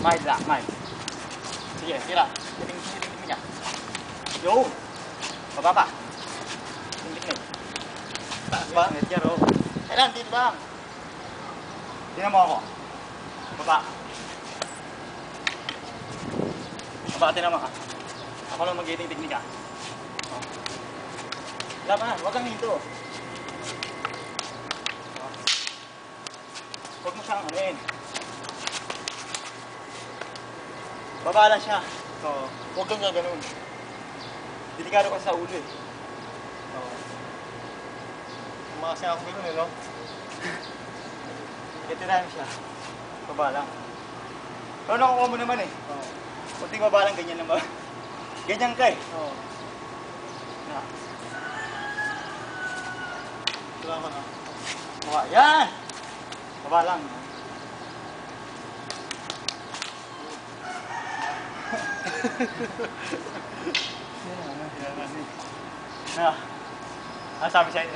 Mild lang, mild. Sige, tira. Titing niya. Yun. Baba pa. Titing. Taas ba? Medyo, oh. Kailan, dito lang. Tingnan mo ako. Baba. Baba, tingnan mo ka. Ako lang mag-iting teknika. Oh. Laban, huwag kang hinto. Huwag mo siyang anin. Baba lang siya. Oo. Huwag kang gaganon. Delikado ka sa ulo eh. Oo. Umakasya ako gano'n eh, no? Itirahan siya. Baba lang. Pero nakukuha mo naman eh. Oo. Kunting baba lang, ganyan lang ba? Ganyan ka eh. Oo. Na. Salamat na. Baba. Yan! Baba lang. Sabi sa'yo.